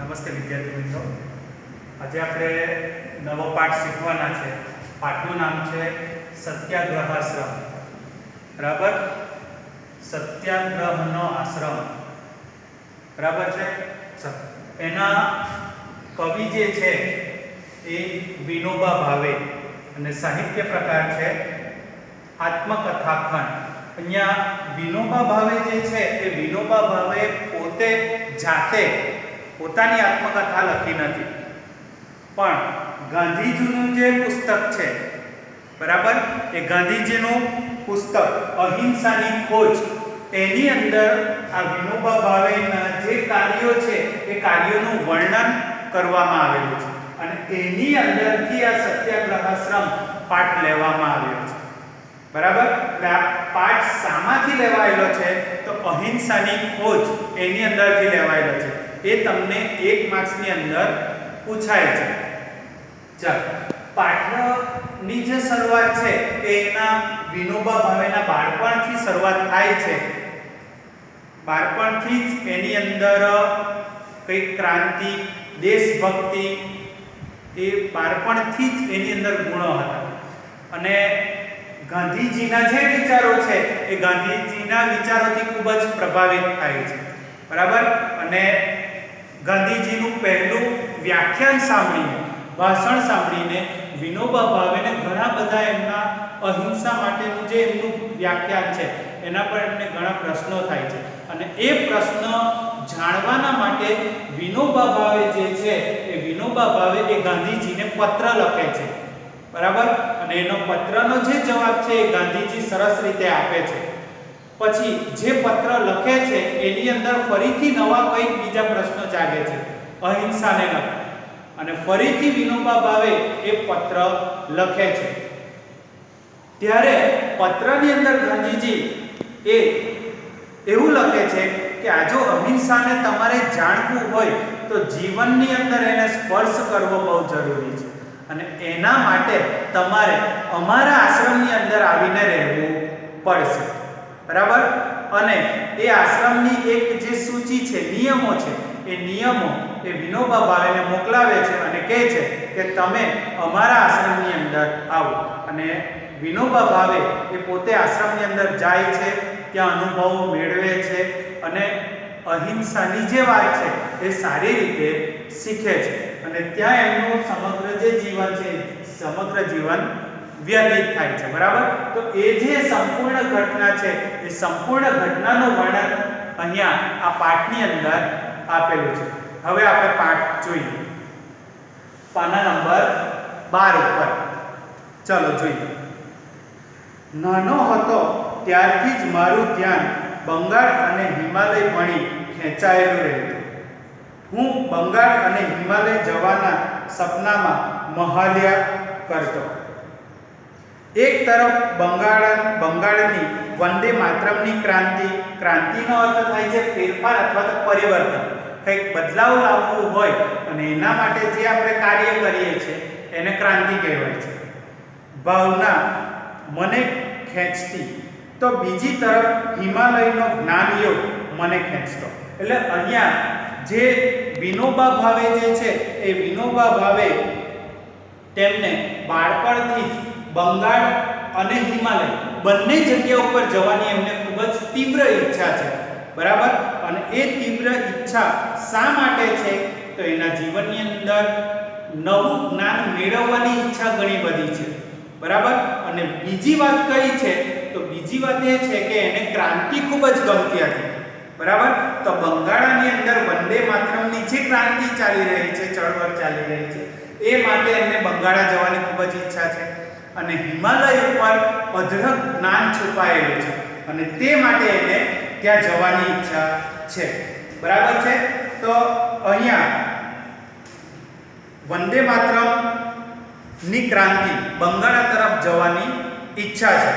નમસ્તે વિદ્યાર્થી મિત્રો, આજે આપણે નવો પાઠ શીખવાના છે. પાઠનું નામ છે સત્યાગ્રહાશ્રમ. બરાબર, સત્યાગ્રહનો આશ્રમ. બરાબર છે. એના કવિ જે છે એ વિનોબા ભાવે અને સાહિત્ય પ્રકાર છે આત્મકથાખંડ. અહીંયા વિનોબા ભાવે જે છે એ વિનોબા ભાવે પોતે જાતે પોતાની આત્મકથા લખી નથી, પણ ગાંધીજીનું જે પુસ્તક છે, બરાબર, એ ગાંધીજીનું પુસ્તક અહિંસાની ખોજ, એની અંદર આ વિનોબા ભાવેના જે કાર્યો છે એ કાર્યોનું વર્ણન કરવામાં આવેલું છે અને એની અંદરથી આ સત્યાગ્રહાશ્રમ પાઠ લેવામાં આવ્યો છે. બરાબર, એટલે આ પાઠ શામાંથી લેવાયેલો છે તો અહિંસાની ખોજ એની અંદરથી લેવાયેલો છે. એ તમને 1 માર્ક્સની અંદર પૂછાય છે. ચાલો, પાઠની જે શરૂઆત છે એ એના વિનોબા ભાવેના બાળપણથી શરૂઆત થાય છે. બાળપણથી જ એની અંદર કઈ ક્રાંતિ, દેશભક્તિ, એ બાળપણથી જ એની અંદર ગુણો હતા અને ગાંધીજીના જે વિચારો છે એ ગાંધીજીના વિચારોથી ખૂબ જ પ્રભાવિત થાય છે. બરાબર, અને ગાંધીજીનું પહેલું વ્યાખ્યાન સાંભળીને, ભાષણ સાંભળીને વિનોબા ભાવેને ઘણા બધા એમના અહિંસા માટેનું જે એમનું વ્યાખ્યાન છે એના પર એમને ઘણા પ્રશ્નો થાય છે અને એ પ્રશ્ન જાણવાના માટે વિનોબા ભાવે જે છે એ વિનોબા ભાવે એ ગાંધીજીને પત્ર લખે છે. બરાબર, અને એનો પત્રનો જે જવાબ છે એ ગાંધીજી સરસ રીતે આપે છે. પછી જે પત્ર લખે છે એની અંદર ફરીથી નવા કંઈક બીજા પ્રશ્નો જાગે છે અહિંસાને લગતા, અને ફરીથી વિનોબા ભાવે એ પત્ર લખે છે. ત્યારે પત્રની અંદર ગાંધીજી એ એવું લખે છે કે આ જો અહિંસાને તમારે જાણવું હોય તો જીવનની અંદર એને સ્પર્શ કરવો બહુ જરૂરી છે અને એના માટે તમારે અમારા આશ્રમની અંદર આવીને રહેવું પડશે. બરાબર, અને એ આશ્રમની એક જે સૂચિ છે, નિયમો છે, એ નિયમો એ વિનોબા ભાવેને મોકલાવે છે અને કહે છે કે તમે અમારા આશ્રમની અંદર આવો. અને વિનોબા ભાવે એ પોતે આશ્રમની અંદર જાય છે, ત્યાં અનુભવો મેળવે છે અને અહિંસાની જે વાત છે એ સારી રીતે શીખે છે અને ત્યાં એમનું સમગ્ર જે જીવન છે સમગ્ર જીવન વ્યતીત થાય છે. બરાબર, તો એ જે સંપૂર્ણ ઘટના છે એ સંપૂર્ણ ઘટનાનું વર્ણન અહીંયા આ પાઠની અંદર આપેલું છે. હવે આપણે પાઠ જોઈએ, પાના નંબર 12 ઉપર. ચલો જોઈએ. નાનો હતો ત્યારથી જ મારું ધ્યાન બંગાળ અને હિમાલય ભણી ખેંચાયેલું રહેતું. હું બંગાળ અને હિમાલય જવાના સપનામાં મહાલ્યા કરતો. એક તરફ બંગાળની વંદે માતરમની ક્રાંતિનો અર્થ થાય છે ફેરફાર અથવા તો પરિવર્તન, કંઈક બદલાવ લાવવું હોય અને એના માટે જે આપણે કાર્ય કરીએ છીએ એને ક્રાંતિ કહેવાય છે. ભાવના મને ખેંચતી, તો બીજી તરફ હિમાલયનો જ્ઞાનયોગ મને ખેંચતો. એટલે અહીંયા જે વિનોબા ભાવે જે છે એ વિનોબા ભાવે તેમને બાળપણથી જ બંગાળ અને હિમાલય બંને જગ્યા ઉપર જવાની એમને ખૂબ જ તીવ્ર ઈચ્છા છે. બરાબર, અને એ તીવ્ર ઈચ્છા શા માટે છે તો એના જીવનની અંદર નવું જ્ઞાન મેળવવાની ઈચ્છા ઘણી બધી છે. બરાબર, અને બીજી વાત કઈ છે તો બીજી વાત એ છે કે એને ક્રાંતિ ખૂબ જ ગમતી હતી. બરાબર, તો બંગાળની અંદર વંદે માતરમની જે ક્રાંતિ ચાલી રહી છે, ચળવળ ચાલી રહી છે, એ માટે એમને બંગાળા જવાની ખૂબ જ ઈચ્છા છે અને હિમાલય ઉપર અઢળક જ્ઞાન છુપાયેલું છે અને તે માટે એને ત્યાં જવાની ઈચ્છા છે. બરાબર છે, તો અહીંયા વંદે માતરમની ક્રાંતિ બંગાળા તરફ જવાની ઈચ્છા છે.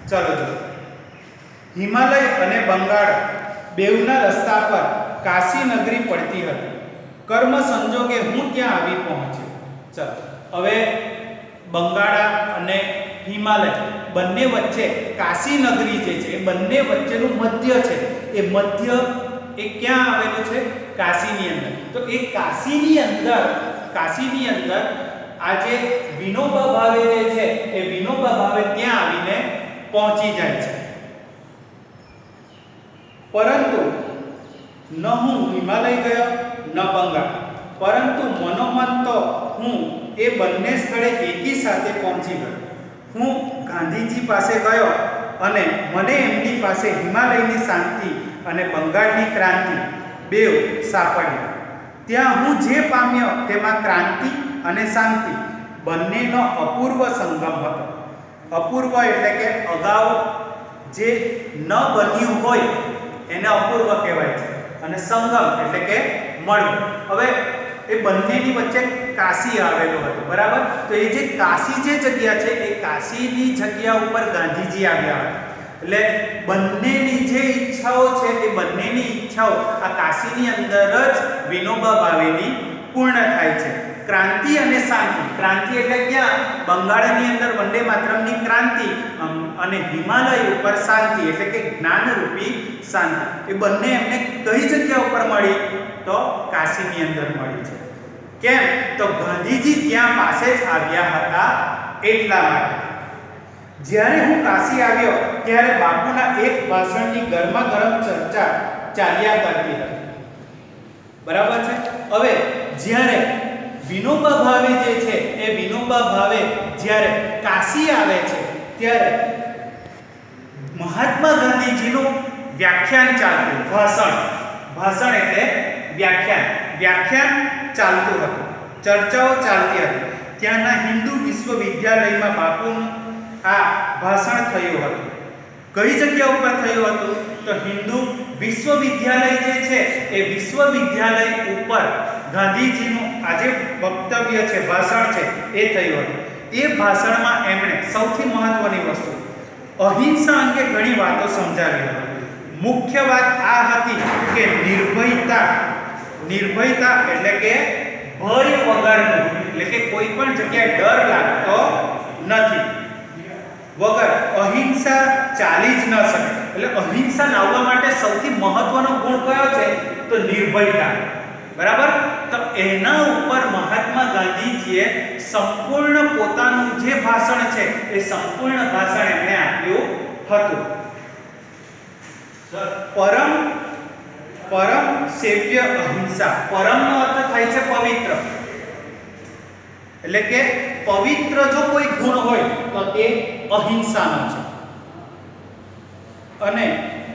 ચલો જો, હિમાલય અને બંગાળ બેઉના રસ્તા પર કાશી નગરી પડતી હતી. કર્મ સંજોગે હું ત્યાં આવી પહોંચ્યો. ચલો, હવે બંગાળા અને હિમાલય બંને વચ્ચે કાશી નગરી જે છે બંને વચ્ચેનું મધ્ય છે, એ મધ્ય એ ક્યાં આવેલું છે? કાશીની અંદર. તો એ કાશીની અંદર આજે વિનોબા ભાવે જે છે એ વિનોબા ભાવે ત્યાં આવીને પહોંચી જાય છે. પરંતુ ન હું હિમાલય ગયો ન બંગાળ, પરંતુ મનોમન તો હું એ બંને સ્થળે એકી સાથે પહોંચી ગયો. હું ગાંધીજી પાસે ગયો અને મને એમની પાસે હિમાલયની શાંતિ અને બંગાળની ક્રાંતિ બેવ સાંપડ્યા. ત્યાં હું જે પામ્યો તેમાં ક્રાંતિ અને શાંતિ બંનેનો અપૂર્વ સંગમ હતો. અપૂર્વ એટલે કે અગાઉ જે ન બન્યું હોય એને અપૂર્વ કહેવાય છે, અને સંગમ એટલે કે મળવું. હવે એ બંનેની વચ્ચે કાશી આવેલું હતું, બરાબર. તો એ જે કાશી જે જગ્યા છે એ કાશીની જગ્યા ઉપર ગાંધીજી આવ્યા હતા. એટલે બંનેની જે ઈચ્છાઓ છે એ બંનેની ઈચ્છાઓ આ કાશીની અંદર જ વિનોબા ભાવેની પૂર્ણ થાય છે. ક્રાંતિ અને શાંતિ. ક્રાંતિ એટલે ક્યાં? બંગાળની અંદર વંદે માતરમની ક્રાંતિ, અને હિમાલય ઉપર શાંતિ એટલે કે જ્ઞાનરૂપી શાંતિ. એ બંને એમને કઈ જગ્યા ઉપર મળી? તો કાશીની અંદર મળી છે. કેમ? તો ગાંધીજી ત્યાં પાસે જ આવ્યા હતા એટલા માટે. જ્યારે હું કાશી આવ્યો ત્યારે બાપુના એક ભાષણની ગરમાગરમ ચર્ચા ચાલ્યા કરતી હતી, બરાબર છે. હવે જ્યારે વિનોબા ભાવે જે છે એ વિનોબા ભાવે જ્યારે કાશી આવે છે ત્યારે મહાત્મા ગાંધીજીનું વ્યાખ્યાન ચાલતું, ભાષણ એટલે વ્યાખ્યાન ચાલતું હતું, ચર્ચાઓ ચાલતી હતી. ત્યાંના હિન્દુ વિશ્વવિદ્યાલયમાં બાપુનું આ ભાષણ થયું હતું. કઈ જગ્યા ઉપર થયું હતું? તો હિન્દુ વિશ્વવિદ્યાલય જે છે એ વિશ્વવિદ્યાલય ઉપર ગાંધીજીનું આજે વક્તવ્ય છે, ભાષણ છે એ થયું હતું. એ ભાષણમાં એમણે સૌથી મહત્વની વસ્તુ અહિંસા અંગે ઘણી વાતો સમજાવી હતી. મુખ્ય વાત આ હતી કે નિર્ભયતા એટલે કે ભય વગરનું, એટલે કે કોઈ પણ જગ્યાએ ડર લાગતો નથી, વગર અહિંસા ચાલી જ ન શકે. એટલે અહિંસા લાવવા માટે સૌથી મહત્વનો ગુણ કયો છે? તો નિર્ભયતા, બરાબર. તો એના ઉપર મહાત્મા ગાંધીજીએ સંપૂર્ણ પોતાનું જે ભાષણ છે એ સંપૂર્ણ ભાષણ એમણે આપ્યું હતું. પરમ સેવ્ય અહિંસા. પરમનો અર્થ થાય છે પવિત્ર, એટલે કે પવિત્ર જો કોઈ ગુણ હોય તો તે અહિંસાનો છે, અને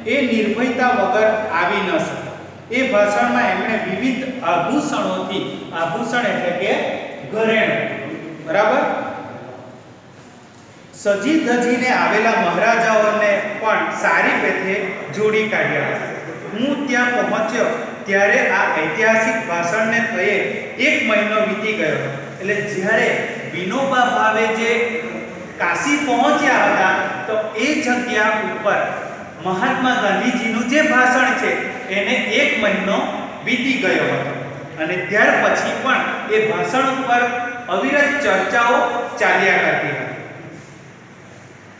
એ નિર્ભયતા વગર આવી ન શકે. એ ભાષણમાં એમણે વિવિધ આભૂષણોથી, આભૂષણ એટલે કે ઘરેણું, બરાબર, સજી ધજીને આવેલા મહારાજાઓને પણ સારી રીતે જોડી કાઢ્યા. હું ત્યાં પહોંચ્યો ત્યારે આ ઐતિહાસિક ભાષણને થયે 1 મહિનો વીતી ગયો. એટલે જ્યારે વિનોબા ભાવે જે કાશી પહોંચ્યા હતા તો એ જગ્યા ઉપર મહાત્મા ગાંધીજીનું જે ભાષણ છે એને 1 મહિનો વીતી ગયો હતો. અને ત્યાર પછી પણ એ ભાષણ ઉપર અવિરત ચર્ચાઓ ચાલ્યા કરતી હતી.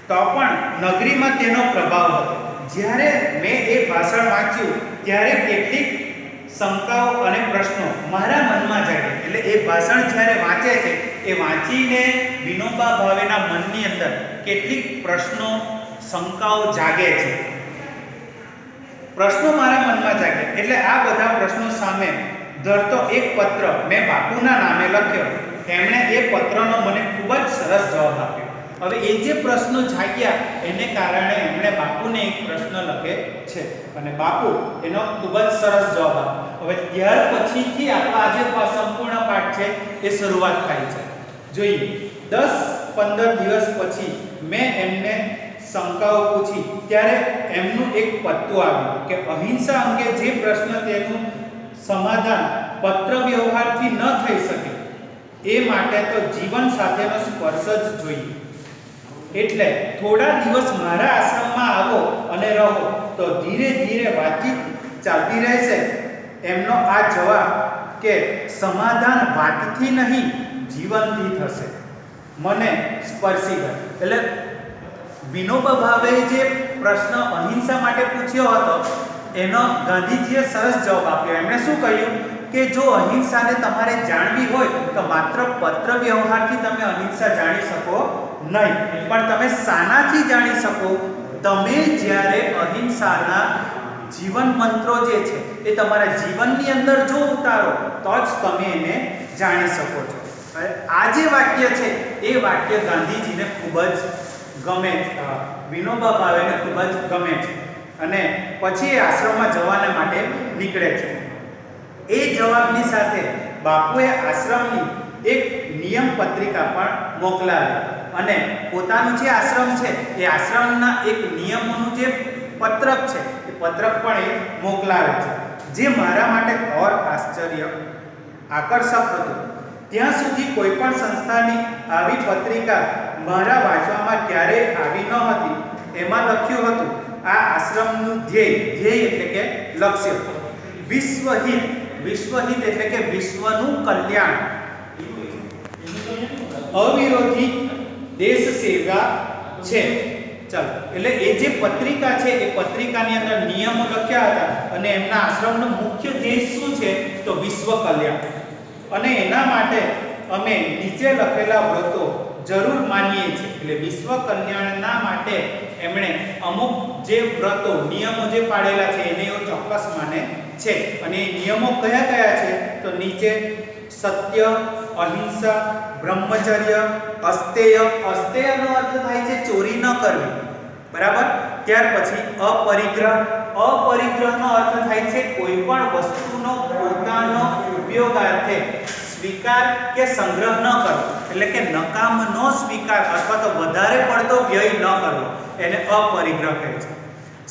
તો પણ નગરીમાં તેનો પ્રભાવ હતો. જ્યારે મેં એ ભાષણ વાંચ્યું ત્યારે કેટલીક શંકાઓ અને પ્રશ્નો મારા મનમાં જાગ્યા. એટલે એ ભાષણ જ્યારે વાંચે છે એ વાંચીને વિનોબા ભાવેના મનની અંદર કેટલીક પ્રશ્નો, શંકાઓ જાગે છે. પ્રશ્નો મારા મનમાં જાગ્યા. એટલે આ બધા પ્રશ્નો સામે ધરતો એક પત્ર મેં બાપુના નામે લખ્યો. એમણે એ પત્રનો મને ખૂબ જ સરસ જવાબ આપ્યો. હવે એ જે પ્રશ્નો જાગ્યા એને કારણે એમણે બાપુને એક પ્રશ્ન લખે છે અને બાપુ એનો ખૂબ જ સરસ જવાબ આપ્યો. હવે ત્યાર પછીથી આપણો આજે સંપૂર્ણ પાઠ છે એ શરૂઆત થાય છે. જોઈએ, 10-15 દિવસ પછી મેં એમને શંકાઓ પૂછી ત્યારે એમનું એક પત્તું આવ્યું કે અહિંસા અંગે જે પ્રશ્ન તેનું સમાધાન પત્ર વ્યવહારથી ન થઈ શકે એ માટે તો જીવન સાથેનો સ્પર્શ જ જોઈએ. એટલે થોડા દિવસ મારા આશ્રમમાં આવો અને રહો તો ધીરે ધીરે વાતચીત ચાલતી રહેશે. એમનો આ જવાબ કે સમાધાન વાતથી નહીં જીવનથી થશે મને સ્પર્શી ગયો. એટલે વિનોબા ભાવે જે પ્રશ્ન અહિંસા માટે પૂછ્યો હતો એનો ગાંધીજીએ સરસ જવાબ આપ્યો. એમણે શું કહ્યું કે જો અહિંસાને તમારે જાણવી હોય તો માત્ર પત્ર વ્યવહારથી તમે અહિંસા જાણી શકો નહીં, પણ તમે શાનાથી જાણી શકો? તમે જ્યારે અહિંસાના જીવન મંત્રો જે છે એ તમારા જીવનની અંદર જો ઉતારો તો જ તમે એને જાણી શકો છો. આ જે વાક્ય છે એ વાક્ય ગાંધીજીને ખૂબ જ ગમે છે, વિનોબા ભાવેને ખૂબ જ ગમે છે અને પછી એ આશ્રમમાં જવાને માટે નીકળે છે. એ જવાબની સાથે બાપુએ આશ્રમની એક નિયમ પત્રિકા પણ મોકલાવી અને પોતાનું જે આશ્રમ છે એ આશ્રમના એક નિયમોનું જે પત્રક છે એ પત્રક પણ એ મોકલાવે છે, જે મારા માટે ઓર આકર્ષક હતું. ત્યાં સુધી કોઈ પણ સંસ્થાની આવી પત્રિકા મારા વાંચવામાં ક્યારેય આવી ન હતી. એમાં લખ્યું હતું આ આશ્રમનું ધ્યેય એટલે કે લક્ષ્ય વિશ્વહિત. વિશ્વહિત એટલે કે વિશ્વનું કલ્યાણ, અવિરોધી દેશ સેવા છે. ચાલો, એટલે એ જે પત્રિકા છે એ પત્રિકાની અંદર નિયમો લખ્યા હતા અને એમના આશ્રમનો મુખ્ય ધ્યેય શું છે તો વિશ્વ કલ્યાણ. અને એના માટે અમે નીચે લખેલા વ્રતો જરૂર માનીએ છીએ. એટલે વિશ્વ કલ્યાણના માટે એમણે અમુક જે વ્રતો નિયમો જે પાડેલા છે એને એ ચોક્કસ માને છે. અને એ નિયમો કયા કયા છે તો નીચે સત્ય, અહિંસા, બ્રહ્મચર્ય, અસ્તેય. અસ્તેયનો અર્થ થાય છે ચોરી ન કરવી, બરાબર. ત્યાર પછી અપરિગ્રહ. અપરિગ્રહનો અર્થ થાય છે કોઈ પણ વસ્તુનો પોતાનો ઉપયોગાર્થે સ્વીકાર કે સંગ્રહ ન કરવો, એટલે કે નકામનો સ્વીકાર અથવા તો વધારે પડતો વ્યય ન કરવો, એને અપરિગ્રહ કહે છે.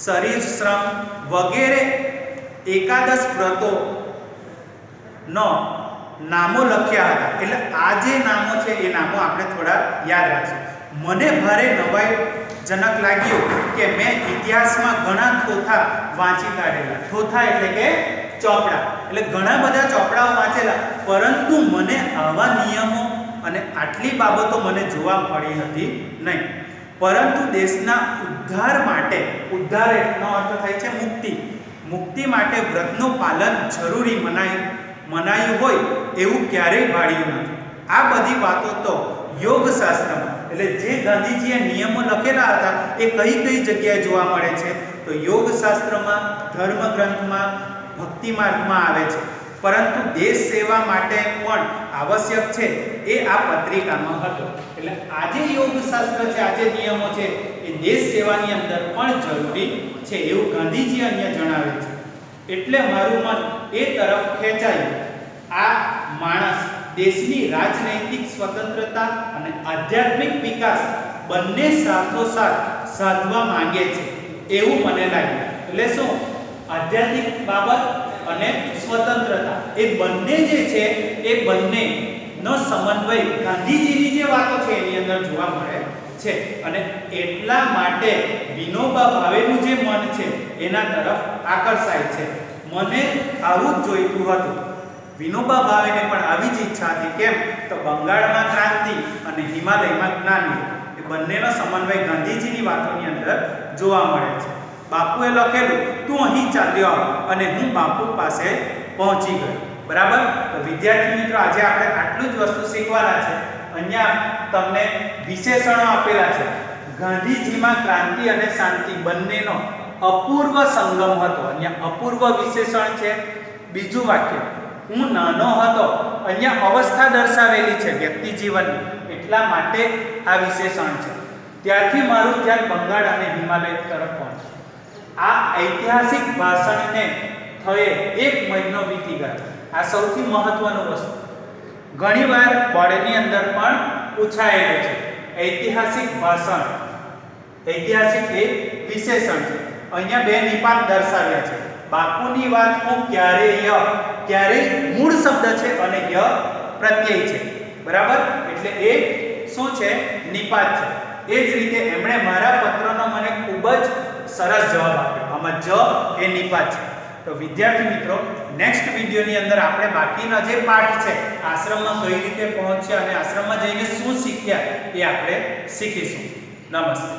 શરીર શ્રમ વગેરે એકાદશ વ્રતો નો નામો લખ્યા હતા. એટલે આ જે નામો છે એ નામો આપણે થોડા યાદ રાખશું. મને ભારે નવાઈજનક લાગ્યું કે મેં ઇતિહાસમાં ઘણા થોથા વાંચી કાઢેલા. થોથા એટલે કે ચોપડા, એટલે ઘણા બધા ચોપડાઓ વાંચેલા, પરંતુ મને આવા નિયમો અને આટલી બાબતો મને જોવા મળી હતી નહીં. પરંતુ દેશના ઉદ્ધાર માટે, ઉદ્ધારનો અર્થ થાય છે મુક્તિ, મુક્તિ માટે વ્રતનું પાલન જરૂરી મનાયું હોય એવું ક્યારેય ભાળ્યું નથી. આ બધી વાતો તો યોગશાસ્ત્રમાં, એટલે જે ગાંધીજીએ નિયમો લખેલા હતા એ કઈ કઈ જગ્યાએ જોવા મળે છે તો યોગશાસ્ત્રમાં, ધર્મ ગ્રંથમાં, ભક્તિ માર્ગમાં આવે છે. પરંતુ દેશ સેવા માટે પણ આવશ્યક છે એ આ પત્રિકામાં હતો. એટલે આ જે યોગશાસ્ત્ર છે, આ જે નિયમો છે એ દેશ સેવાની અંદર પણ જરૂરી છે એવું ગાંધીજી અહીંયા જણાવે છે. એટલે મારું મન એ તરફ ખેંચાયું. આ માણસ દેશની રાજનૈતિક સ્વતંત્રતા અને આધ્યાત્મિક વિકાસ બંને સાથોસાથ સાધવા માંગે છે એવું મને લાગ્યું. એટલે શું? આધ્યાત્મિક બાબત અને સ્વતંત્રતા એ બંને જે છે એ બંનેનો સમન્વય ગાંધીજીની જે વાતો છે એની અંદર જોવા મળે છે. અને એટલા માટે વિનોબા ભાવેનું જે મન છે એના તરફ આકર્ષાય છે. મને આવું જ જોઈતું હતું. વિનોબા ભાવેને પણ આવી જ ઈચ્છા હતી. કેમ તો બંગાળમાં ક્રાંતિ અને હિમાલયમાં જ્ઞાન, એ બંનેનો સમન્વય ગાંધીજીની વાતોની અંદર જોવા મળે છે. બાપુએ લખેલું તું અહીં ચાલ્યો અને હું બાપુ પાસે પહોંચી ગયો. બરાબર. તો વિદ્યાર્થી મિત્રો, આજે આપણે આટલું જ વસ્તુ શીખવાના છે. અહીંયા તમને વિશેષણો આપેલા છે. ગાંધીજીમાં ક્રાંતિ અને શાંતિ બંનેનો અપૂર્વ સંગમ હતો. અહીંયા અપૂર્વ વિશેષણ છે. બીજું વાક્ય, હું નાનો હતો, અહીંયા અવસ્થા દર્શાવેલી છે વ્યક્તિ જીવનની, એટલા માટે આ વિશેષણ છે. ત્યારથી મારું ધ્યાન બંગાળ અને હિમાલય તરફ પહોંચ્યું. આ ઐતિહાસિક ભાષણને થયે 1 મહિનો વીતી ગયો. આ સૌથી મહત્વનું વસ્તુ ઘણીવાર બોર્ડની અંદર પણ પૂછાયેલું છે. ઐતિહાસિક ભાષણ, ઐતિહાસિક એ વિશેષણ છે. અહીંયા 2 નિપાત દર્શાવ્યા છે. બાપુની વાત હું ક્યારેય મૂળ શબ્દ છે અને ય પ્રત્યય છે. બરાબર. એટલે એ શું છે? નિપાત છે. એ જ રીતે એમણે મારા પત્રનો મને ખૂબ જ સરસ જવાબ આપ્યો. આમાં જ એ નિપાત છે. તો વિદ્યાર્થી મિત્રો, નેક્સ્ટ વિડિયોની અંદર આપણે બાકીના જે પાઠ છે, આશ્રમમાં કઈ રીતે પહોંચ્યા અને આશ્રમમાં જઈને શું શીખ્યા એ આપણે શીખીશું. નમસ્તે.